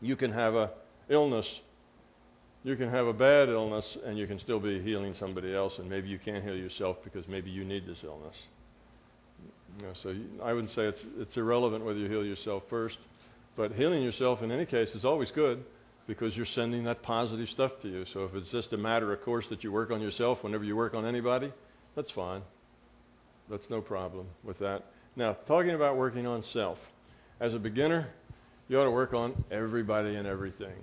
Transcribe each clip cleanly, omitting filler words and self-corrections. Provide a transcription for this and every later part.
You can have a illness, you can have a bad illness, and you can still be healing somebody else, and maybe you can't heal yourself because maybe you need this illness. So I wouldn't say it's irrelevant whether you heal yourself first, but healing yourself in any case is always good because you're sending that positive stuff to you. So if it's just a matter of course that you work on yourself whenever you work on anybody, that's fine. That's no problem with that. Now, talking about working on self. As a beginner, you ought to work on everybody and everything,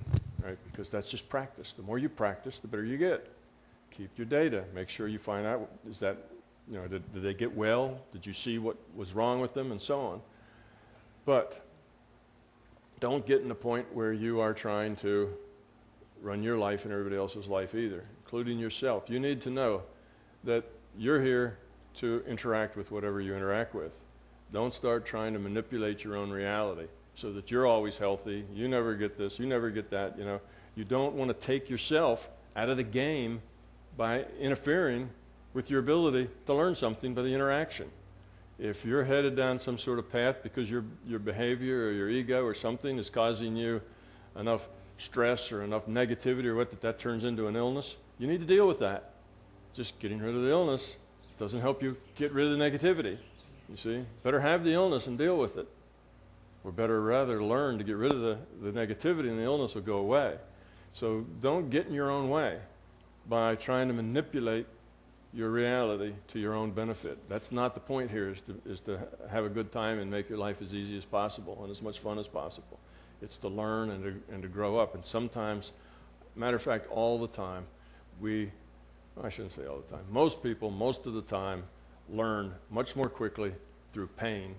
right? Because that's just practice. The more you practice, the better you get. Keep your data. Make sure you find out, is that, did they get well? Did you see what was wrong with them? And so on. But don't get in the point where you are trying to run your life and everybody else's life either, including yourself. You need to know that you're here to interact with whatever you interact with. Don't start trying to manipulate your own reality so that you're always healthy. You never get this, you never get that. You don't want to take yourself out of the game by interfering with your ability to learn something by the interaction. If you're headed down some sort of path because your behavior or your ego or something is causing you enough stress or enough negativity or what that turns into an illness, you need to deal with that. Just getting rid of the illness doesn't help you get rid of the negativity. You see, better have the illness and deal with it. Or better rather learn to get rid of the negativity and the illness will go away. So don't get in your own way by trying to manipulate your reality to your own benefit. That's not the point here, is to have a good time and make your life as easy as possible and as much fun as possible. It's to learn and to grow up. And sometimes, matter of fact, all the time, I shouldn't say all the time, most people, most of the time, learn much more quickly through pain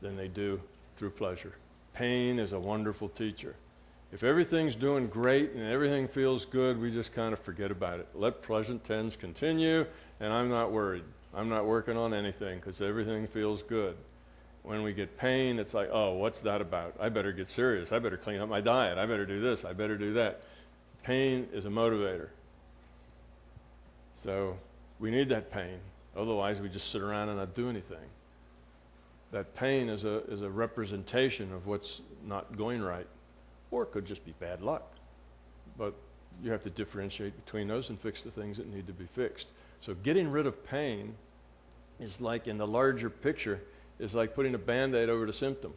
than they do through pleasure. Pain is a wonderful teacher. If everything's doing great and everything feels good, we just kind of forget about it. Let pleasant tense continue, and I'm not worried. I'm not working on anything because everything feels good. When we get pain, it's like, oh, what's that about? I better get serious. I better clean up my diet. I better do this. I better do that. Pain is a motivator. So we need that pain. Otherwise, we just sit around and not do anything. That pain is a representation of what's not going right. Or it could just be bad luck. But you have to differentiate between those and fix the things that need to be fixed. So getting rid of pain is like, in the larger picture, is like putting a Band-Aid over the symptom.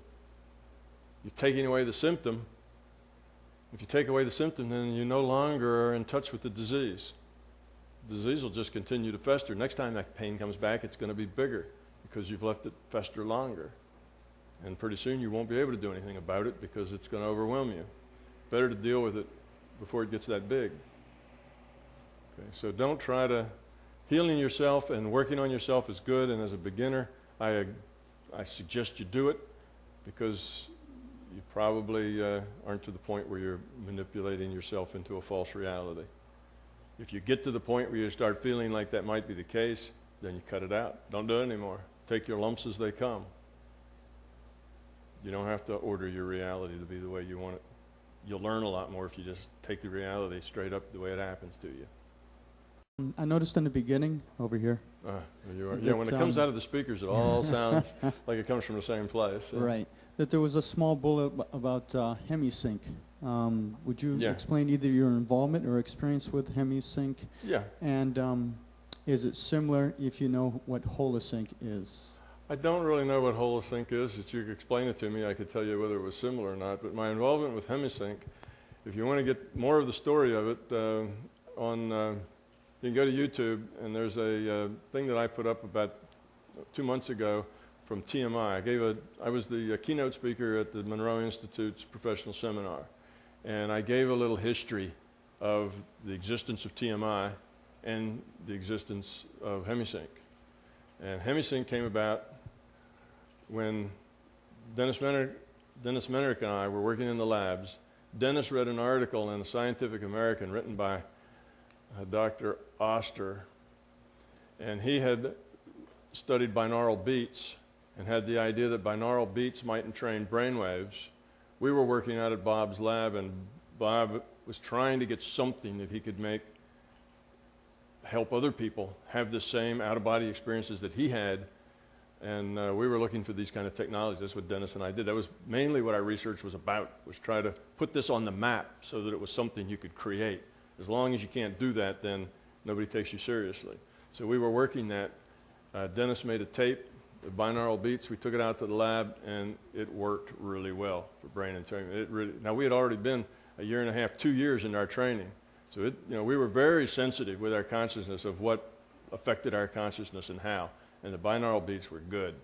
You're taking away the symptom. If you take away the symptom, then you no longer are in touch with the disease. The disease will just continue to fester. Next time that pain comes back, it's going to be bigger because you've left it fester longer. And pretty soon you won't be able to do anything about it because it's going to overwhelm you. Better to deal with it before it gets that big. Okay, so don't try to... Healing yourself and working on yourself is good, and as a beginner, I suggest you do it because you probably aren't to the point where you're manipulating yourself into a false reality. If you get to the point where you start feeling like that might be the case, then you cut it out. Don't do it anymore. Take your lumps as they come. You don't have to order your reality to be the way you want it. You'll learn a lot more if you just take the reality straight up the way it happens to you. I noticed in the beginning, over here. There you are. Yeah, when it comes out of the speakers, it all sounds like it comes from the same place. Yeah. Right. That there was a small bullet about hemisync. Would you explain either your involvement or experience with hemisync? Yeah. And is it similar if you know what holosync is? I don't really know what holosync is. If you could explain it to me, I could tell you whether it was similar or not. But my involvement with hemisync, if you want to get more of the story of it, you can go to YouTube, and there's a thing that I put up about 2 months ago from TMI. I was the keynote speaker at the Monroe Institute's professional seminar, and I gave a little history of the existence of TMI and the existence of hemisync. And hemisync came about when Dennis Menerick and I were working in the labs. Dennis read an article in a Scientific American written by Dr. Oster, and he had studied binaural beats and had the idea that binaural beats might entrain brainwaves. We were working out at Bob's lab, and Bob was trying to get something that he could help other people have the same out-of-body experiences that he had And we were looking for these kind of technologies. That's what Dennis and I did. That was mainly what our research was about, was try to put this on the map so that it was something you could create. As long as you can't do that, then nobody takes you seriously. So we were working that. Dennis made a tape, the binaural beats. We took it out to the lab, and it worked really well for brain entrainment. Now, we had already been a year and a half, 2 years in our training. So we were very sensitive with our consciousness of what affected our consciousness and how. And the binaural beats were good.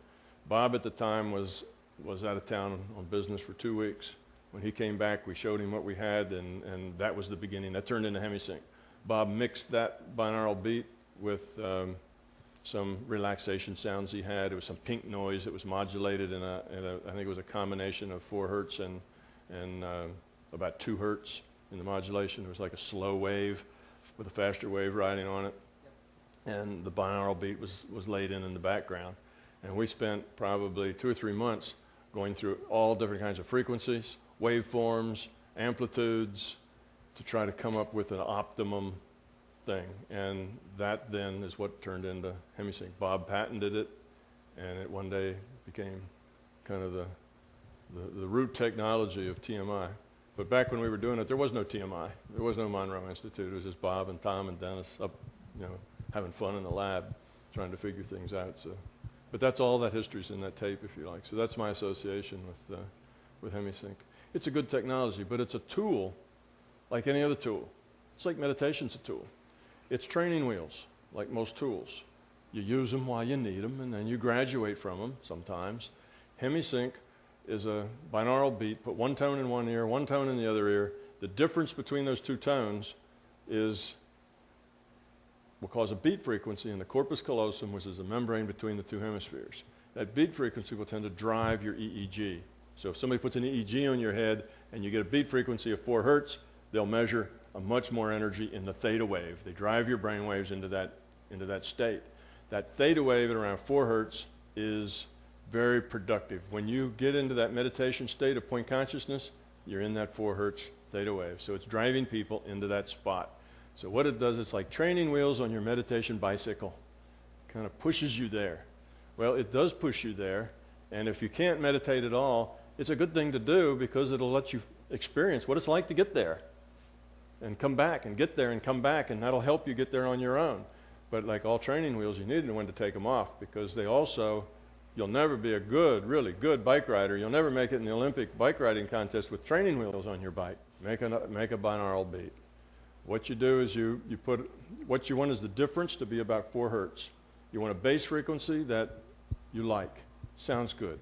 Bob at the time was out of town on business for 2 weeks. When he came back, we showed him what we had, and that was the beginning. That turned into HemiSync. Bob mixed that binaural beat with some relaxation sounds he had. It was some pink noise that was modulated in I think it was a combination of 4 hertz and about 2 hertz in the modulation. It was like a slow wave with a faster wave riding on it. And the binaural beat was laid in the background. And we spent probably 2 or 3 months going through all different kinds of frequencies, waveforms, amplitudes, to try to come up with an optimum thing. And that then is what turned into HemiSync. Bob patented it, and it one day became kind of the root technology of TMI. But back when we were doing it, there was no TMI. There was no Monroe Institute. It was just Bob and Tom and Dennis up, having fun in the lab, trying to figure things out. So, but that's all that history's in that tape, if you like. So that's my association with HemiSync. It's a good technology, but it's a tool like any other tool. It's like meditation's a tool. It's training wheels, like most tools. You use them while you need them, and then you graduate from them sometimes. HemiSync is a binaural beat. Put one tone in one ear, one tone in the other ear. The difference between those 2 tones will cause a beat frequency in the corpus callosum, which is the membrane between the 2 hemispheres. That beat frequency will tend to drive your EEG. So if somebody puts an EEG on your head and you get a beat frequency of 4 hertz, they'll measure a much more energy in the theta wave. They drive your brain waves into that state. That theta wave at around 4 hertz is very productive. When you get into that meditation state of point consciousness, you're in that 4 hertz theta wave. So it's driving people into that spot. So what it does, it's like training wheels on your meditation bicycle. Kind of pushes you there. Well, it does push you there, and if you can't meditate at all, it's a good thing to do because it'll let you experience what it's like to get there and come back and get there and come back, and that'll help you get there on your own. But like all training wheels, you need to know when to take them off, because you'll never be a really good bike rider. You'll never make it in the Olympic bike riding contest with training wheels on your bike. Make a binaural beat. What you do is what you want is the difference to be about 4 hertz. You want a bass frequency that you like. Sounds good.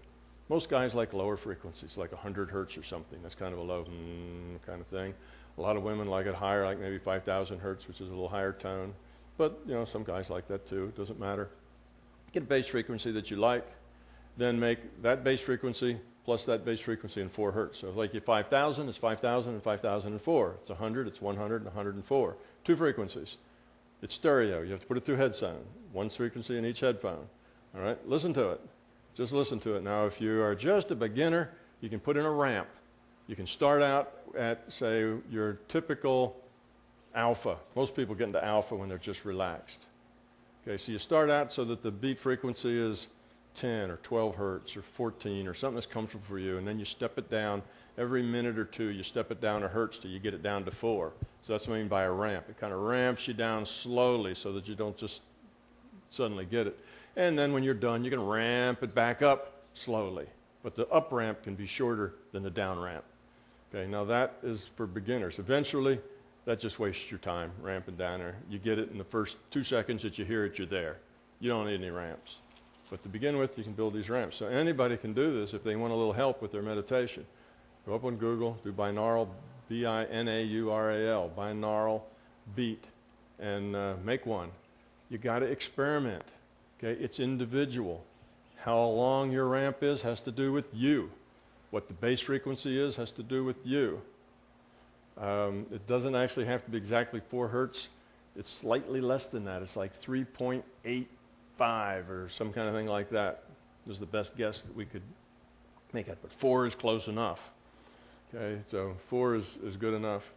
Most guys like lower frequencies, like 100 hertz or something. That's kind of a low kind of thing. A lot of women like it higher, like maybe 5,000 hertz, which is a little higher tone. But some guys like that too. It doesn't matter. Get a bass frequency that you like. Then make that bass frequency plus that bass frequency in 4 hertz. So like 5,000, it's 5,000 and 5,004. It's 100, it's 100 and 104. 2 frequencies. It's stereo. You have to put it through headphone. 1 frequency in each headphone. All right, listen to it. Just listen to it. Now, if you are just a beginner, you can put in a ramp. You can start out at, say, your typical alpha. Most people get into alpha when they're just relaxed. Okay, so you start out so that the beat frequency is 10 or 12 hertz or 14 or something that's comfortable for you, and then you step it down every minute or 2. You step it down a hertz till you get it down to 4. So that's what I mean by a ramp. It kind of ramps you down slowly so that you don't just suddenly get it. And then when you're done, you can ramp it back up slowly. But the up ramp can be shorter than the down ramp. Okay, now that is for beginners. Eventually, that just wastes your time ramping down there. You get it in the first 2 seconds that you hear it, you're there. You don't need any ramps. But to begin with, you can build these ramps. So anybody can do this if they want a little help with their meditation. Go up on Google, do binaural, B-I-N-A-U-R-A-L, binaural beat, and make one. You got to experiment. Okay, it's individual. How long your ramp is has to do with you. What the bass frequency is has to do with you. It doesn't actually have to be exactly 4 hertz. It's slightly less than that. It's like 3.85 or some kind of thing like that. This is the best guess that we could make it, but 4 is close enough. Okay, so 4 is good enough.